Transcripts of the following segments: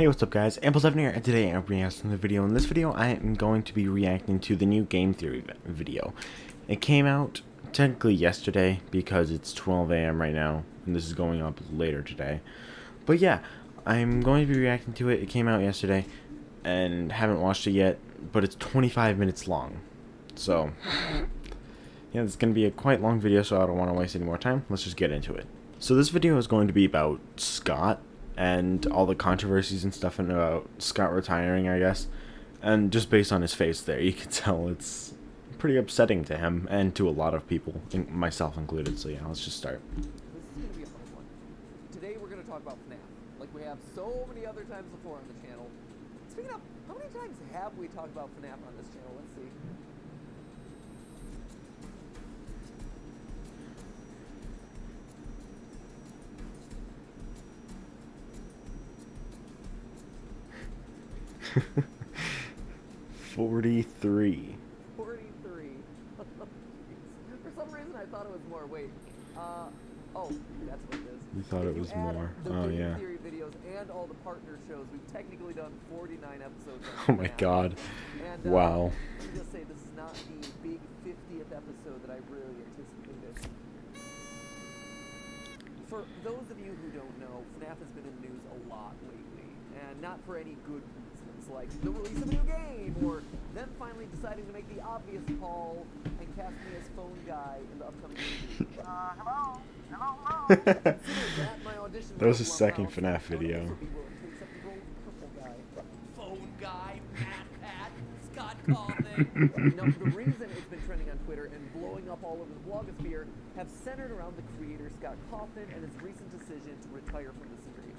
Hey, what's up guys, ImpulseEvan here, and today I'm reacting to the video. In this video, I am going to be reacting to the new game theory video. It came out technically yesterday because it's 12 AM right now, and this is going up later today. But yeah, I'm going to be reacting to it. It came out yesterday, and haven't watched it yet, but it's 25 minutes long. So, yeah, it's going to be a quite long video, so I don't want to waste any more time. Let's just get into it. So this video is going to be about Scott and all the controversies and stuff about Scott retiring, I guess. And just based on his face there, you can tell it's pretty upsetting to him and to a lot of people, myself included. So yeah, let's just start. This is going to be a fun one. Today we're going to talk about FNAF, like we have so many other times before on the channel. Speaking of, how many times have we talked about FNAF on this channel? Let's see. $43. 43. For some reason I thought it was more. Wait. Oh, that's what it is. You thought it was more. Oh yeah. Theory videos and all the partner shows, we've technically done 49 episodes. Oh my god. And, wow. Let me just say, this is not the big 50th episode that I really anticipated. For those of you who don't know, FNAF has been in the news a lot lately, and not for any good reasons, like the release of a new game, or them finally deciding to make the obvious call and cast me as phone guy in the upcoming movie. Hello? That was his second FNAF video. Phone guy, Pat, Scott Coffin. You know, the reason it's been trending on Twitter and blowing up all over the blogosphere have centered around the creator Scott Coffin and his recent decision to retire from the series.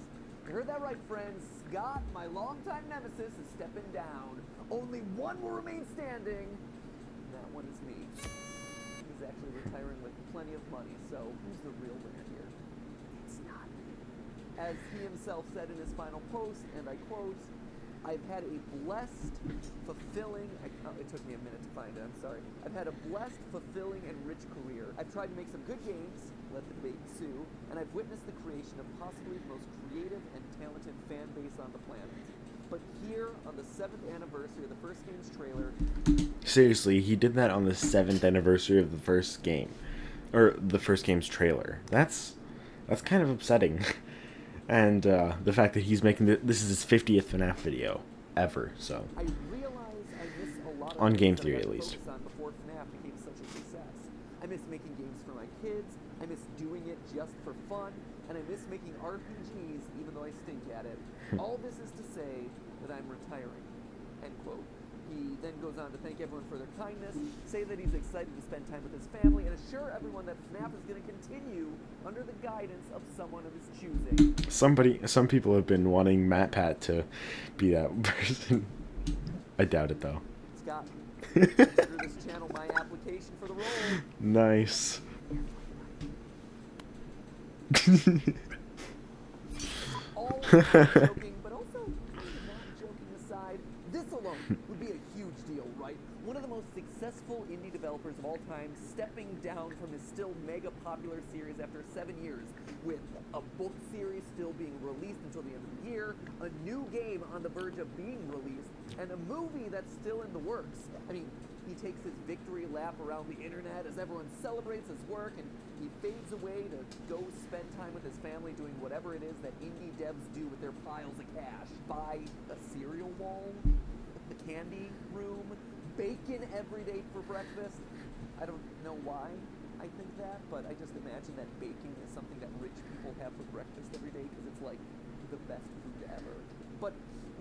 You heard that right, friends. Scott, my longtime nemesis, is stepping down. Only one will remain standing. And that one is me. He's actually retiring with plenty of money, so who's the real winner here? It's not me. As he himself said in his final post, and I quote, "I've had a blessed, fulfilling," it took me a minute to find it, I'm sorry. "I've had a blessed, fulfilling, and rich career. I've tried to make some good games, let the debate ensue, and I've witnessed the creation of possibly the most creative and talented fan base on the planet. But here, on the 7th anniversary of the first game's trailer..." Seriously, he did that on the 7th anniversary of the first game. Or the first game's trailer. That's kind of upsetting. And the fact that he's making this is his 50th FNAF video ever, so I realize I miss a lot of on Game things Theory that I at least. focused on before FNAF became such a success. I miss making games for my kids, I miss doing it just for fun, and I miss making RPGs even though I stink at it. All this is to say that I'm retiring. End quote. He then goes on to thank everyone for their kindness, say that he's excited to spend time with his family, and assure everyone that FNAF is going to continue under the guidance of someone of his choosing. Some people have been wanting MatPat to be that person. I doubt it though. Scott, consider this channel my application for the role. Nice. All joking, but also not joking aside, this alone would be a huge deal, right? One of the most successful indie developers of all time stepping down from his still mega popular series after 7 years, with a book series still being released until the end of the year, a new game on the verge of being released, and a movie that's still in the works. I mean, he takes his victory lap around the internet as everyone celebrates his work, and he fades away to go spend time with his family doing whatever it is that indie devs do with their piles of cash. Buy a cereal wall, the candy room, bacon every day for breakfast. I don't know why I think that, but I just imagine that baking is something that rich people have for breakfast every day because it's like the best food ever. But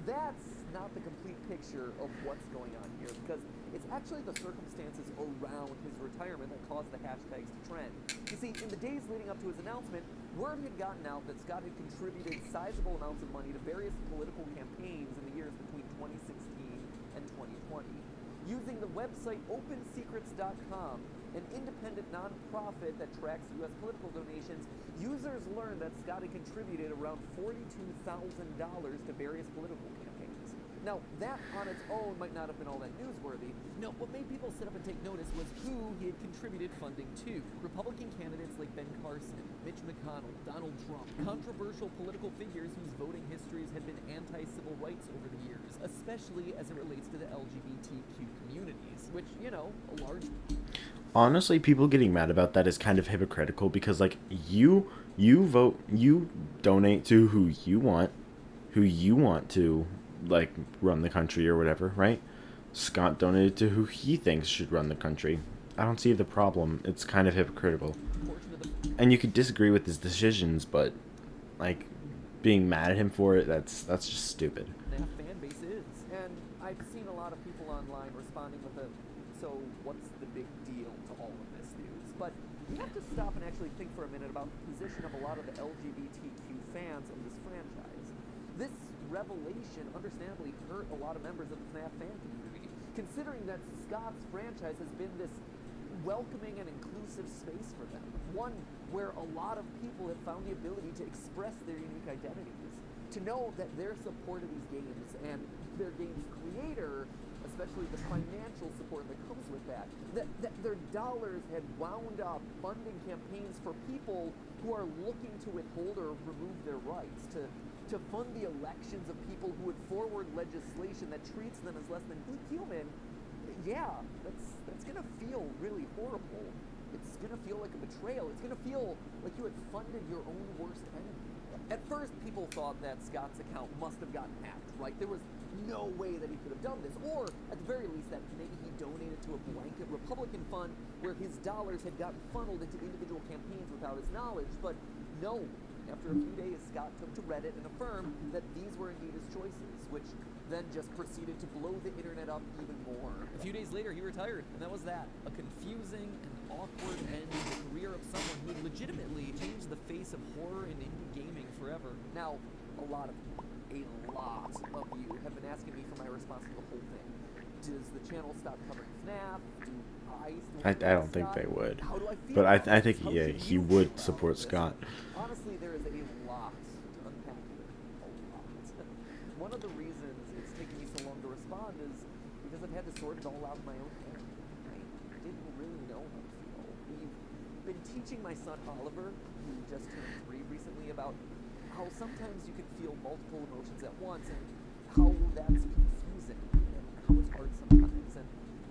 that's not the complete picture of what's going on here, because it's actually the circumstances around his retirement that caused the hashtags to trend. You see, in the days leading up to his announcement, word had gotten out that Scott had contributed sizable amounts of money to various political campaigns in the years between 2016 and 2020. Using the website OpenSecrets.com, an independent non-profit that tracks U.S. political donations, users learned that Scott had contributed around $42,000 to various political campaigns. Now, that on its own might not have been all that newsworthy. No, what made people sit up and take notice was who he had contributed funding to. Republican candidates like Ben Carson, Mitch McConnell, Donald Trump, controversial political figures whose voting histories had been anti-civil rights over the years, especially as it relates to the LGBTQ communities, which, you know, a large... Honestly, people getting mad about that is kind of hypocritical because, like, you vote, you donate to who you want to, like, run the country or whatever, right? Scott donated to who he thinks should run the country. I don't see the problem. It's kind of hypocritical. And you could disagree with his decisions, but, like, being mad at him for it, that's just stupid. That fan base is. And I've seen a lot of people online responding with a, so what's the big deal to all of this news? But you have to stop and actually think for a minute about the position of a lot of the LGBTQ fans of this franchise. This revelation understandably hurt a lot of members of the FNAF fan community, considering that Scott's franchise has been this welcoming and inclusive space for them. One where a lot of people have found the ability to express their unique identities, to know that their support of these games and their game's creator, especially the financial support that comes with that their dollars had wound up funding campaigns for people who are looking to withhold or remove their rights, to fund the elections of people who would forward legislation that treats them as less than human. Yeah, that's gonna feel really horrible. It's gonna feel like a betrayal. It's gonna feel like you had funded your own worst enemy. At first, people thought that Scott's account must have gotten hacked, right? There was no way that he could have done this, or at the very least that maybe he donated to a blanket Republican fund where his dollars had gotten funneled into individual campaigns without his knowledge, but no. After a few days, Scott took to Reddit and affirmed that these were indeed his choices, which then just proceeded to blow the internet up even more. A few days later, he retired, and that was that. A confusing and awkward end to the career of someone who legitimately changed the face of horror and indie gaming forever. Now, a lot of you have been asking me for my response to the whole thing. Does the channel stop covering FNAF? Do I don't think they would. How do I feel? But I think he would support Scott. Honestly, there is a lot to unpack here. A lot. One of the reasons it's taken me so long to respond is because I've had to sort it all out in my own head. I didn't really know how to feel. We've been teaching my son Oliver, who just turned 3 recently, about how sometimes you can feel multiple emotions at once and how that's confusing and how it's hard sometimes. And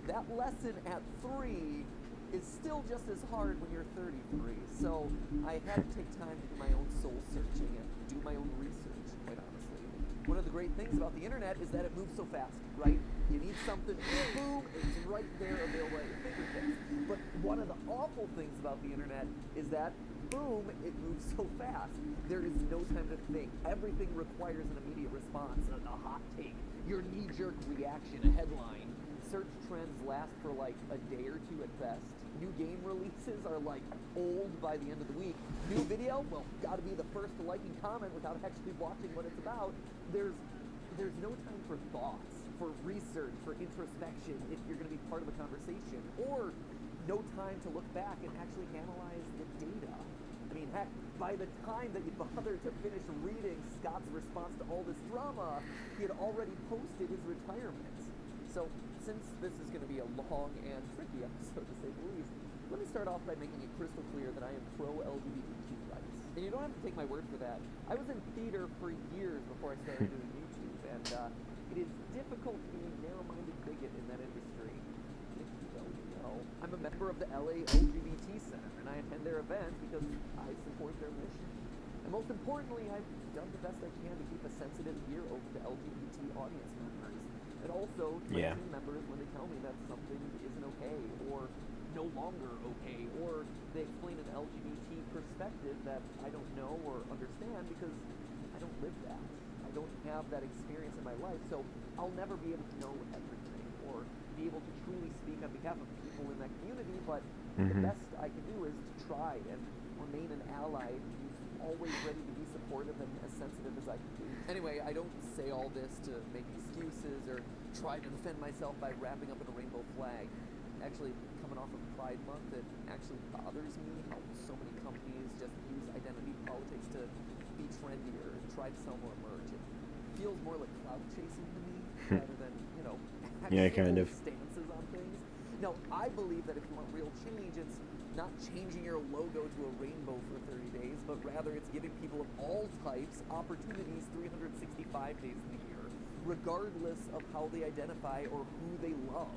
that lesson at 3 is still just as hard when you're 33. So I had to take time to do my own soul searching and do my own research, quite honestly. One of the great things about the internet is that it moves so fast, right? You need something, boom, it's right there available at your fingertips. But one of the awful things about the internet is that, boom, it moves so fast. There is no time to think. Everything requires an immediate response, a hot take, your knee-jerk reaction, a headline. Search trends last for like a day or 2 at best. New game releases are like old by the end of the week. New video, well, gotta be the first to like and comment without actually watching what it's about. There's no time for thoughts, for research, for introspection if you're gonna be part of a conversation, or no time to look back and actually analyze the data. I mean, heck, by the time that you bothered to finish reading Scott's response to all this drama, he had already posted his retirement. So, since this is going to be a long and tricky episode, to say the least, let me start off by making it crystal clear that I am pro-LGBTQ rights. And you don't have to take my word for that. I was in theater for years before I started doing YouTube, and it is difficult to be a narrow-minded bigot in that industry. If you don't know, I'm a member of the LA LGBT Center, and I attend their events because I support their mission. And most importantly, I've done the best I can to keep a sensitive ear over to LGBT audience members. And also to my team members when they tell me that something isn't okay or no longer okay, or they explain an LGBT perspective that I don't know or understand because I don't live that. I don't have that experience in my life, so I'll never be able to know everything or be able to truly speak on behalf of people in that community, but the best I can do is to try and remain an ally who's always ready to be supportive and as sensitive as I can be. Anyway, I don't say all this to make excuses or try to defend myself by wrapping up in a rainbow flag. Actually, coming off of Pride Month, it actually bothers me how so many companies just use identity politics to be trendier and try to sell more merch. It feels more like clout chasing to me. Yeah, kind of. stances on things. Now, I believe that if you want real change, it's not changing your logo to a rainbow for 30 days, but rather it's giving people of all types opportunities 365 days in the year, regardless of how they identify or who they love.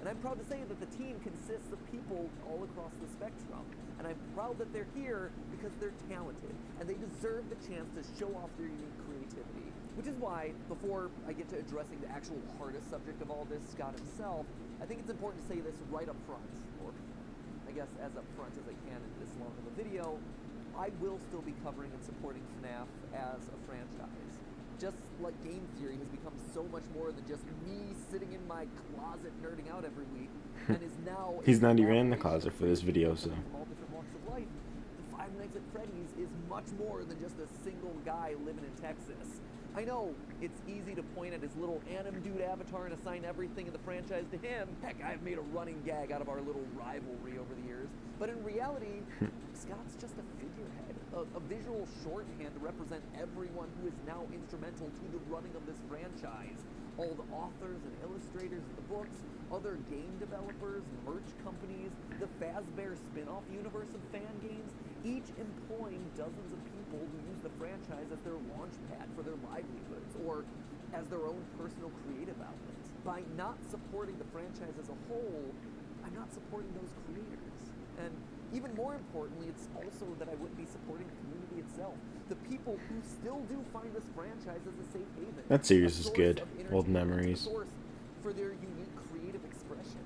And I'm proud to say that the team consists of people all across the spectrum. And I'm proud that they're here because they're talented and they deserve the chance to show off their unique creativity. Which is why, before I get to addressing the actual hardest subject of all this, Scott himself, I think it's important to say this right up front, or I guess as up front as I can in this long of a video. I will still be covering and supporting FNAF as a franchise. Just like game theory has become so much more than just me sitting in my closet nerding out every week, and is now He's not even in the closet for this video, so. From all different walks of life, the Five Nights at Freddy's is much more than just a single guy living in Texas. I know it's easy to point at his little anim dude avatar and assign everything in the franchise to him. Heck, I've made a running gag out of our little rivalry over the years. But in reality, Scott's just a figurehead, a visual shorthand to represent everyone who is now instrumental to the running of this franchise. All the authors and illustrators of the books, other game developers, merch companies, the Fazbear spin-off universe of fan games, each employing dozens of people who use the franchise as their launch pad for their livelihoods, or as their own personal creative outlets. By not supporting the franchise as a whole, I'm not supporting those creators. And even more importantly, it's also that I wouldn't be supporting the community itself. The people who still do find this franchise as a safe haven. That series is good. Old memories. A source for their unique creative expression.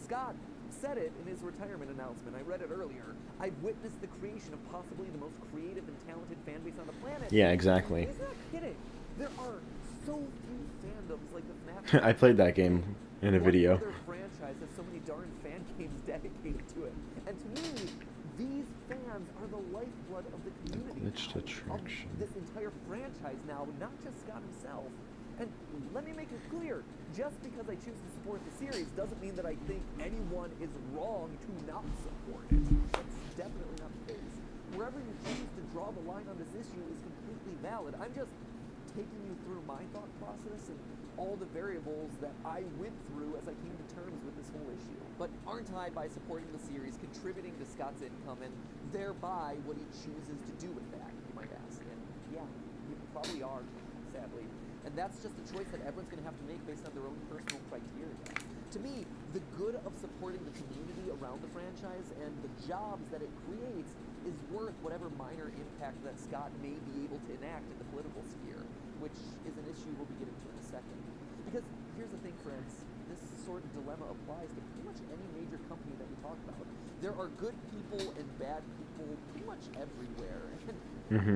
Scott said it in his retirement announcement. I read it earlier. I've witnessed the creation of possibly the most creative and talented fan base on the planet. Yeah, exactly. He's not kidding. There are so few fandoms like the FNAF. I played that game in a video. What other franchise has so many darn fan games dedicated to it? And to me, these fans are the lifeblood of the community. Glitched attraction. Of this entire franchise now, not just Scott himself. And let me make it clear, just because I choose to support the series doesn't mean that I think anyone is wrong to not support it. That's definitely not the case. Wherever you choose to draw the line on this issue is completely valid. I'm just taking you through my thought process and all the variables that I went through as I came to terms with this whole issue. But aren't I, by supporting the series, contributing to Scott's income and thereby what he chooses to do with that, you might ask? And yeah, you probably are, sadly. And that's just a choice that everyone's going to have to make based on their own personal criteria. To me, the good of supporting the community around the franchise and the jobs that it creates is worth whatever minor impact that Scott may be able to enact in the political sphere, which is an issue we'll be getting to in a second. Because here's the thing, friends, this sort of dilemma applies to pretty much any major company that we talk about. There are good people and bad people pretty much everywhere. And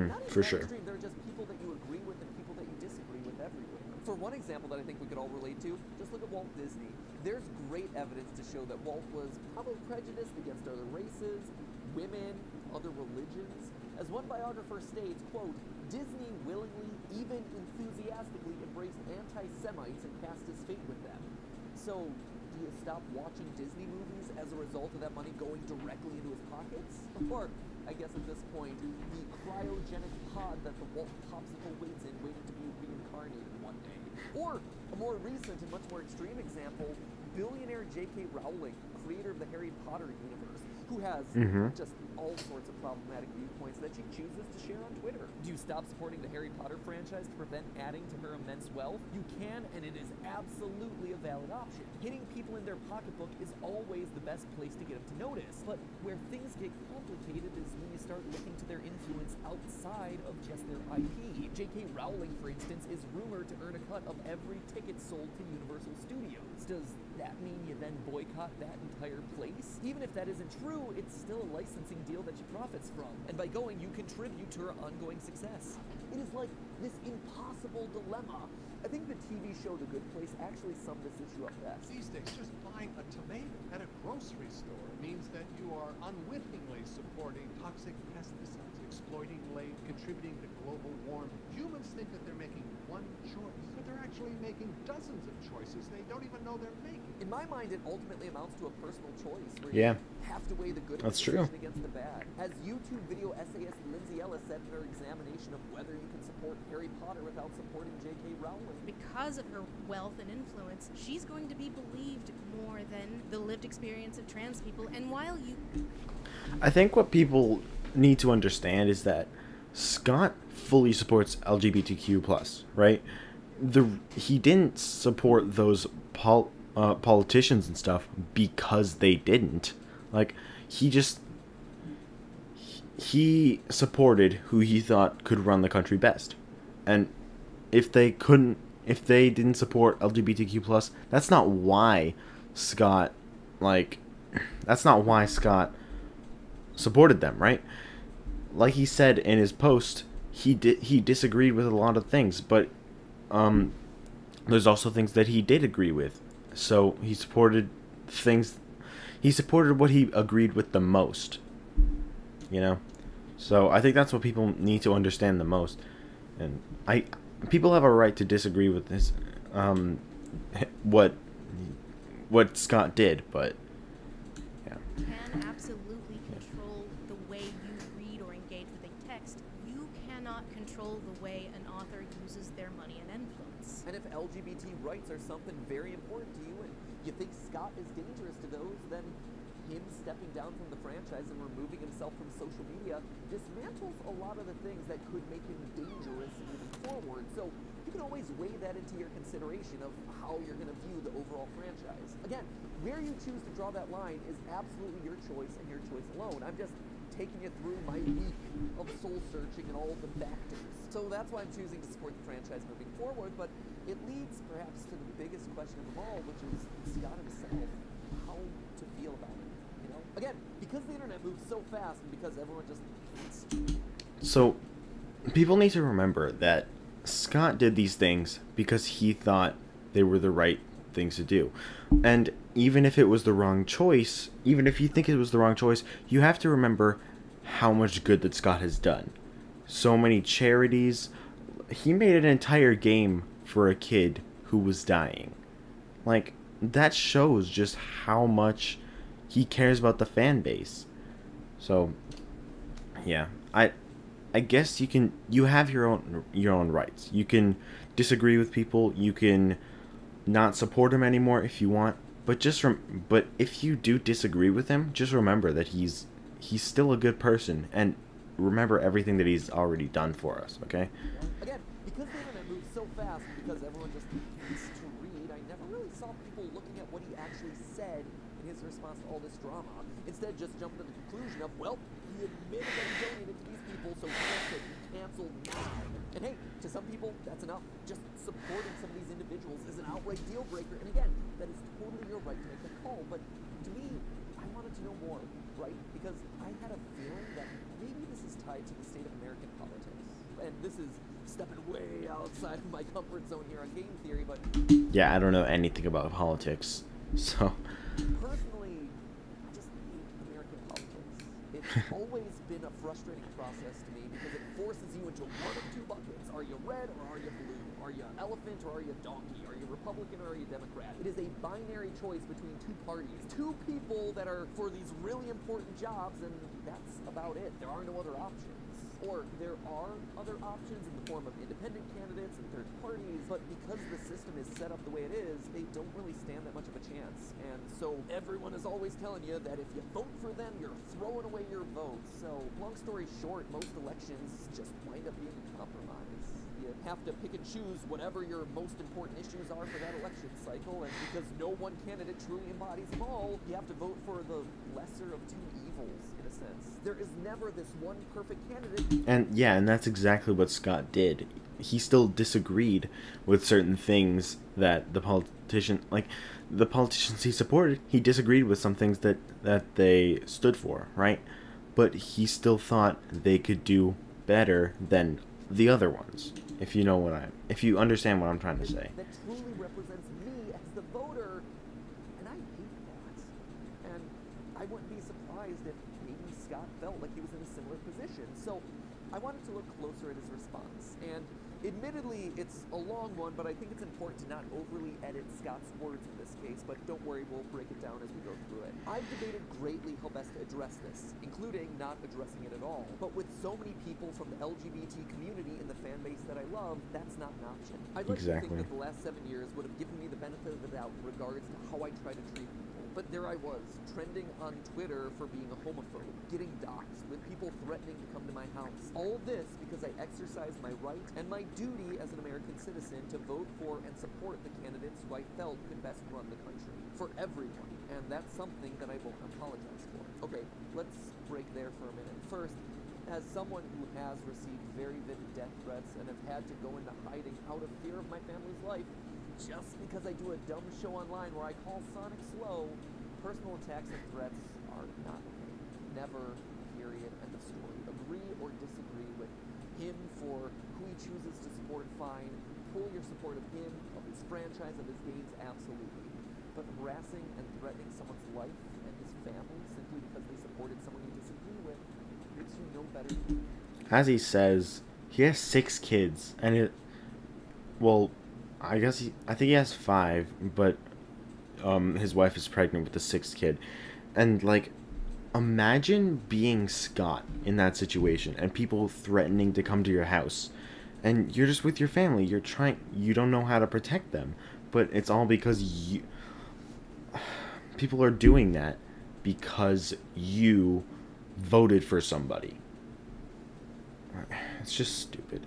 not even for that sure. extreme, there are just people that you agree with and people that you disagree with everywhere. For one example that I think we could all relate to, just look at Walt Disney. There's great evidence to show that Walt was probably prejudiced against other races, women, other religions. As one biographer states, quote, Disney willingly, even enthusiastically embraced anti-Semites and cast his fate with them. So, do you stop watching Disney movies as a result of that money going directly into his pockets? Or, I guess at this point, the cryogenic pod that the Walt Popsicle waits in, waiting to be reincarnated one day. Or, a more recent and much more extreme example, billionaire J.K. Rowling, creator of the Harry Potter universe, who has just all sorts of problematic viewpoints that she chooses to share on Twitter. Do you stop supporting the Harry Potter franchise to prevent adding to her immense wealth? You can, and it is absolutely a valid option. Hitting people in their pocketbook is always the best place to get them to notice. But where things get complicated is when you start looking to their influence outside of just their IP. J.K. Rowling, for instance, is rumored to earn a cut of every ticket sold to Universal Studios. Does that mean you then boycott that entire place? Even if that isn't true, it's still a licensing deal that she profits from. And by going, you contribute to her ongoing success. It is like this impossible dilemma. I think the TV show The Good Place actually summed this issue up best. These days, just buying a tomato at a grocery store means that you are unwittingly supporting toxic pesticides, exploiting land, contributing to global warming. Humans think that they're making one choice, but they're actually potentially making dozens of choices they don't even know they're making. In my mind, it ultimately amounts to a personal choice where Yeah. you have to weigh the good That's information true. against the bad. As YouTube video essayist Lindsay Ellis said in her examination of whether you can support Harry Potter without supporting J.K. Rowling. Because of her wealth and influence, she's going to be believed more than the lived experience of trans people. And while you... I think what people need to understand is that Scott fully supports LGBTQ+, right? He didn't support those politicians and stuff because they didn't. Like, he supported who he thought could run the country best. And if they didn't support LGBTQ+, that's not why Scott supported them, right? Like he said in his post, he disagreed with a lot of things, but there's also things that he did agree with. So he supported what he agreed with the most, you know? So I think that's what people need to understand the most. And people have a right to disagree with this, what Scott did, but yeah. can absolutely control the way you read or engage with a text. You cannot control the way an author uses their money and influence. And if LGBT rights are something very important to you and you think Scott is dangerous to those, then him stepping down from the franchise and removing himself from social media dismantles a lot of the things that could make him dangerous moving forward. So you can always weigh that into your consideration of how you're going to view the overall franchise. Again, where you choose to draw that line is absolutely your choice and your choice alone. I'm just taking you through my week of soul searching and all of the factors. So that's why I'm choosing to support the franchise moving forward, but it leads perhaps to the biggest question of them all, which is Scott himself, how to feel about it. You know? Again, because the internet moves so fast and because everyone just hates you. So people need to remember that Scott did these things because he thought they were the right things to do. And even if it was the wrong choice, even if you think it was the wrong choice, you have to remember how much good that Scott has done. So many charities. He made an entire game for a kid who was dying. Like, that shows just how much he cares about the fan base. So, yeah, I guess you have your own rights. You can disagree with people. You can not support him anymore if you want. But but if you do disagree with him, just remember that he's still a good person, and remember everything that he's already done for us. Okay. Again, because the internet moves so fast, because everyone just needs to read, I never really saw people looking at what he actually said in his response to all this drama. Instead, just jumped to the conclusion of, well, he admitted that he donated to these people, so he has to be canceled now. And hey, to some people, that's enough. Just supporting some of these individuals is an outright deal breaker. And again, that is totally your right to make that call. But to me, I wanted to know more, right? Because I had a feeling that maybe this is tied to the state of American politics. And this is stepping way outside of my comfort zone here on game theory, but Yeah, I don't know anything about politics, so. personally, I just hate American politics. It's always been a frustrating process to me because it forces you into one of two buckets. Are you red or are you blue? Are you elephant or are you donkey? Are you Republican or are you Democrat? It is a binary choice between two parties. Two people that are for these really important jobs, and that's about it. There are no other options. Or there are other options in the form of independent candidates and third parties, but because the system is set up the way it is, they don't really stand that much of a chance. And so everyone is always telling you that if you vote for them, you're throwing away your vote. So long story short, most elections just wind up being a compromise. You have to pick and choose whatever your most important issues are for that election cycle, and because no one candidate truly embodies them all, you have to vote for the lesser of two evils, in a sense. There is never this one perfect candidate. And yeah, and that's exactly what Scott did. He still disagreed with certain things that the politicians he supported. He disagreed with some things that they stood for, right? But he still thought they could do better than the other ones. If you understand what I'm trying to say. That truly represents me as the voter, and I hate that. And I wouldn't be surprised if maybe Scott felt like he was in a similar position. So I wanted to look closer at his response, and Admittedly, it's a long one, but I think it's important to not overly edit Scott's words in this case, but don't worry, we'll break it down as we go through it. I've debated greatly how best to address this, including not addressing it at all. But with so many people from the LGBT community in the fan base that I love, that's not an option. I'd like to think that the last 7 years would have given me the benefit of the doubt in regards to how I try to treat people. But there I was, trending on Twitter for being a homophobe, getting doxxed, with people threatening to come to my house. All of this because I exercised my right and my duty as an American citizen to vote for and support the candidates who I felt could best run the country. For everyone. And that's something that I won't apologize for. Okay, let's break there for a minute. First, as someone who has received very vivid death threats and have had to go into hiding out of fear of my family's life, just because I do a dumb show online where I call Sonic slow, personal attacks and threats are not okay. Never, period, end of story. Agree or disagree with him for who he chooses to support, fine. Pull your support of him, of his franchise, of his games, absolutely. But harassing and threatening someone's life and his family simply because they supported someone you disagree with makes you no better. As he says, he has 6 kids, and well, I think he has 5, but his wife is pregnant with the 6th kid. And like, imagine being Scott in that situation and people threatening to come to your house, and you're just with your family. You don't know how to protect them, but it's all because people are doing that because you voted for somebody. It's just stupid.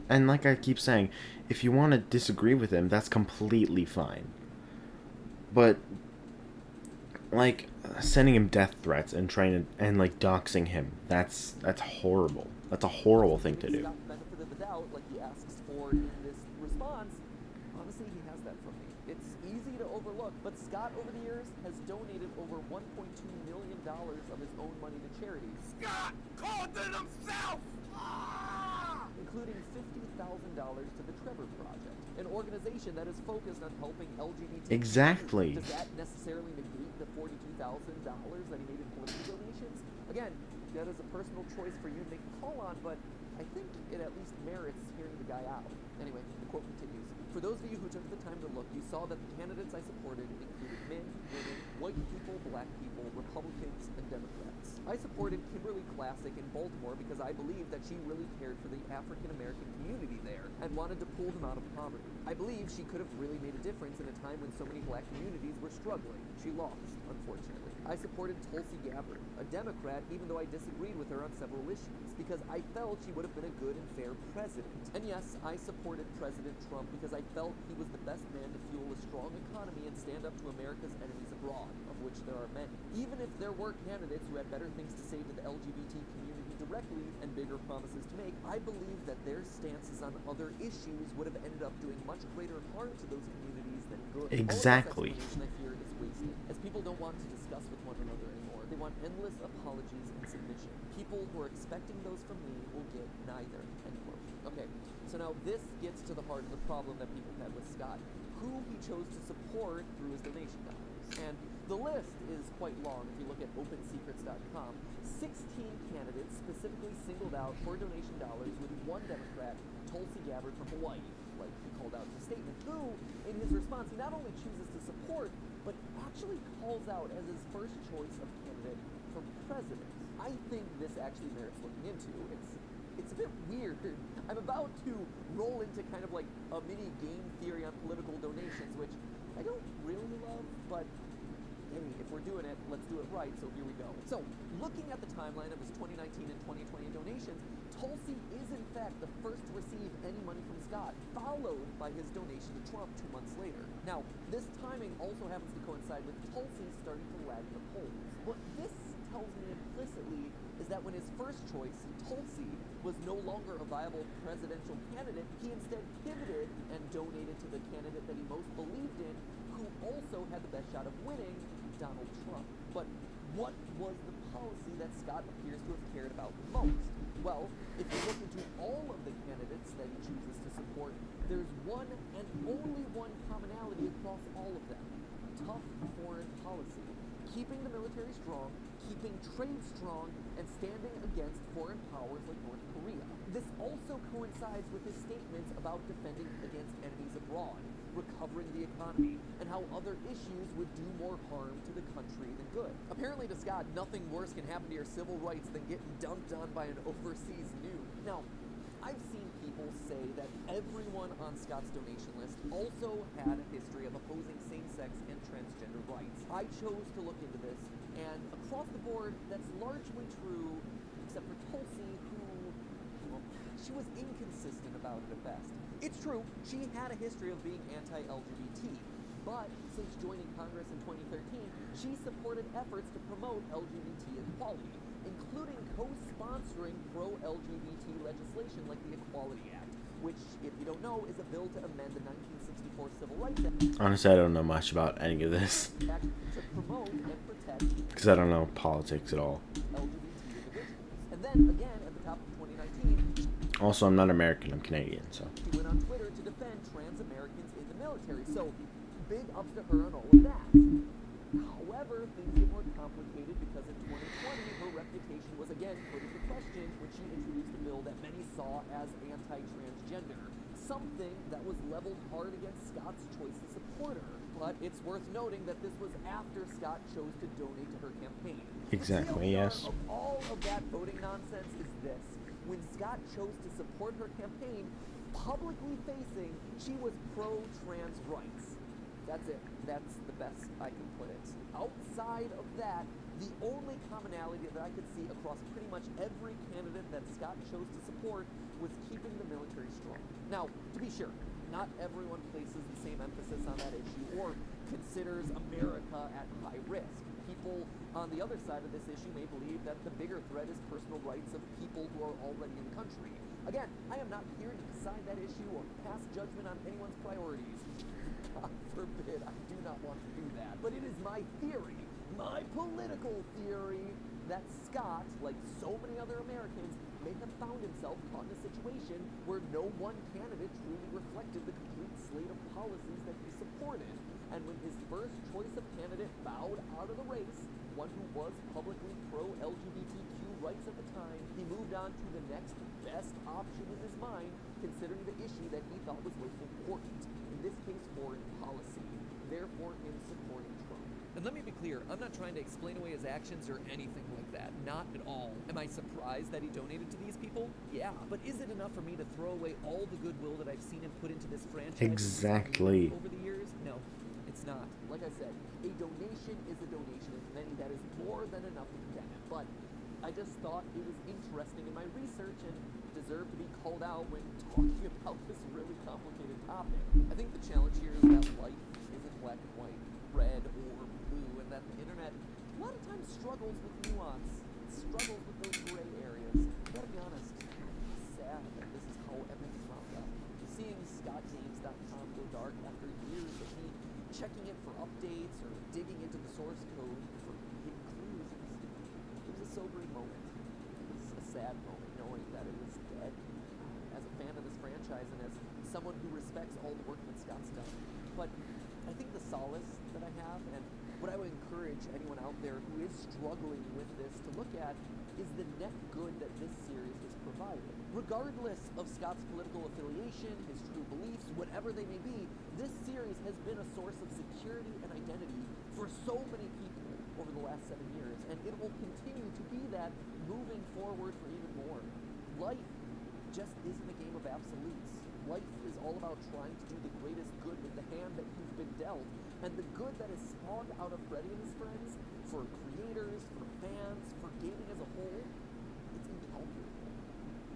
And like I keep saying, if you want to disagree with him, that's completely fine. But like sending him death threats and trying to like doxing him, that's horrible. That's a horrible thing to do. Benefit of the doubt, like he asks for in this response. Honestly, he has that from me. It's easy to overlook, but Scott over the years has donated over $1.2 million of his own money to charities. Scott called it himself! Including $50,000 to the Trevor Project, an organization that is focused on helping LGBT. Exactly. Does that necessarily negate the $42,000 that he made in political donations? Again, that is a personal choice for you to make a call on, but I think it at least merits hearing the guy out. Anyway, the quote continues. For those of you who took the time to look, you saw that the candidates I supported included men, women, white people, black people, Republicans, and Democrats. I supported Kimberly Classic in Baltimore because I believed that she really cared for the African-American community there and wanted to pull them out of poverty. I believe she could have really made a difference in a time when so many black communities were struggling. She lost, unfortunately. I supported Tulsi Gabbard, a Democrat, even though I disagreed with her on several issues, because I felt she would have been a good and fair president. And yes, I supported President Trump because I felt he was the best man to fuel a strong economy and stand up to America's enemies abroad, of which there are many. Even if there were candidates who had better things to say to the LGBT community directly and bigger promises to make, I believe that their stances on other issues would have ended up doing much greater harm to those communities than good. Exactly. All of this explanation, I fear, is wasted, as people don't want to discuss with one another anymore. They want endless apologies and submission. People who are expecting those from me will get neither. End quote. Okay, so now this gets to the heart of the problem that people had with Scott, who he chose to support through his donation dollars. And the list is quite long. If you look at OpenSecrets.com, 16 candidates specifically singled out for donation dollars, with one Democrat, Tulsi Gabbard from Hawaii, like he called out in the statement, who, in his response, he not only chooses to support, but actually calls out as his first choice of candidate for president. I think this actually merits looking into. It's a bit weird. I'm about to roll into kind of like a mini game theory on political donations, which I don't really love, but hey, if we're doing it, let's do it right, so here we go. So, looking at the timeline of his 2019 and 2020 donations, Tulsi is in fact the first to receive any money from Scott, followed by his donation to Trump 2 months later. Now, this timing also happens to coincide with Tulsi starting to lag in the polls. What this tells me implicitly is that when his first choice, Tulsi, was no longer a viable presidential candidate, he instead pivoted and donated to the candidate that he most believed in, who also had the best shot of winning, Donald Trump. But what was the policy that Scott appears to have cared about the most? Well, if you look into all of the candidates that he chooses to support, there's one and only one commonality across all of them: tough foreign policy. Keeping the military strong, keeping trade strong, and standing against foreign powers like North Korea. This also coincides with his statements about defending against enemies abroad, recovering the economy, and how other issues would do more harm to the country than good. Apparently to Scott, nothing worse can happen to your civil rights than getting dumped on by an overseas nude. Now, I've seen people say that everyone on Scott's donation list also had a history of opposing same-sex and transgender rights. I chose to look into this, and across the board, that's largely true, except for Tulsi, who, well, she was inconsistent about it at best. It's true, she had a history of being anti-LGBT, but since joining Congress in 2013, she supported efforts to promote LGBT equality, including co-sponsoring pro-LGBT legislation like the Equality Act, which, if you don't know, is a bill to amend the 1964 Civil Rights Act. Honestly, I don't know much about any of this. To promote and protect Because I don't know politics at all. LGBT individuals. And then, again, at the top of 2019, Also, I'm not American, I'm Canadian, so. she went on Twitter to defend trans Americans in the military, so big ups to her on all of that. However, things get more complicated because in 2020, her reputation was again put into question when she introduced a bill that many saw as anti-transgender, something that was leveled hard against Scott's choice to support her. But it's worth noting that this was after Scott chose to donate to her campaign. Exactly, The yes. of all of that voting nonsense is this. When Scott chose to support her campaign, publicly facing, she was pro-trans rights. That's it. That's the best I can put it. Outside of that, the only commonality that I could see across pretty much every candidate that Scott chose to support was keeping the military strong. Now, to be sure, not everyone places the same emphasis on that issue or considers America at high risk. People on the other side of this issue may believe that the bigger threat is personal rights of people who are already in the country. Again, I am not here to decide that issue or pass judgment on anyone's priorities. God forbid, I do not want to do that. But it is my theory, my political theory, that Scott, like so many other Americans, may have found himself caught in a situation where no one candidate truly reflected the complete slate of policies that he supported. And when his first choice of candidate bowed out of the race, one who was publicly pro-LGBTQ rights at the time, he moved on to the next best option in his mind, considering the issue that he thought was most important, in this case foreign policy, therefore him supporting Trump. And let me be clear, I'm not trying to explain away his actions or anything like that, not at all. Am I surprised that he donated to these people? Yeah, but is it enough for me to throw away all the goodwill that I've seen him put into this franchise Exactly. over the years? No. It's not. Like I said, a donation is a donation, and to many that is more than enough to condemn it. But I just thought it was interesting in my research and deserved to be called out when talking about this really complicated topic. I think the challenge here is that life isn't black and white, red or blue, and that the internet a lot of times struggles with nuance, struggles with those gray areas. I gotta be honest, it's sad that this is how everything's wound up. Seeing ScottGames.com go dark after years of me checking it for updates or digging into the source code for hidden clues, it was a sobering moment. It was a sad moment knowing that it was dead. As a fan of this franchise and as someone who respects all the work that Scott's done. But I think the solace that I have and what I would encourage anyone out there who is struggling with this to look at is the net good that this series has provided. Regardless of Scott's political affiliation, his true beliefs, whatever they may be, this series has been a source of security and identity for so many people over the last 7 years, and it will continue to be that moving forward for even more. Life just isn't a game of absolutes. Life is all about trying to do the greatest good with the hand that you've been dealt, and the good that is spawned out of Freddy and his friends, for creators, for fans, for gaming as a whole, it's incalculable.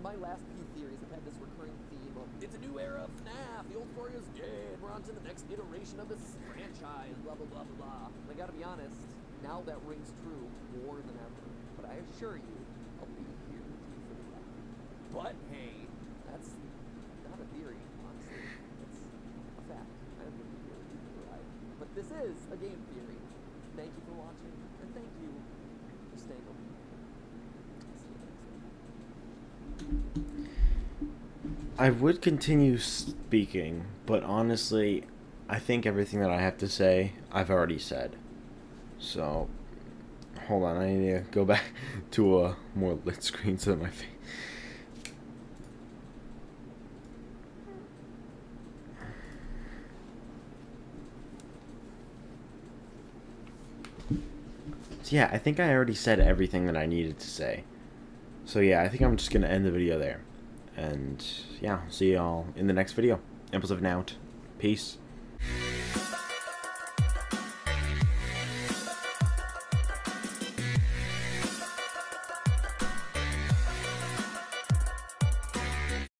My last few theories have had this recurring theme of, it's a new era of FNAF, the old story is dead, we're on to the next iteration of this franchise, blah blah blah blah blah. And I gotta be honest, now that rings true more than ever. But I assure you, I'll be here with you for the ride. But hey, that's not a theory, honestly. It's a fact. I'm going to be here with you for the ride. But this is a game theory. Thank you for watching, and thank you for staying open. See you next time. I would continue speaking, but honestly, I think everything that I have to say, I've already said. So, hold on, I need to go back to a more lit screen so that my face. So yeah, I think I already said everything that I needed to say. So yeah, I think I'm just gonna end the video there. And yeah, see y'all in the next video. ImpulseEvan out. Peace.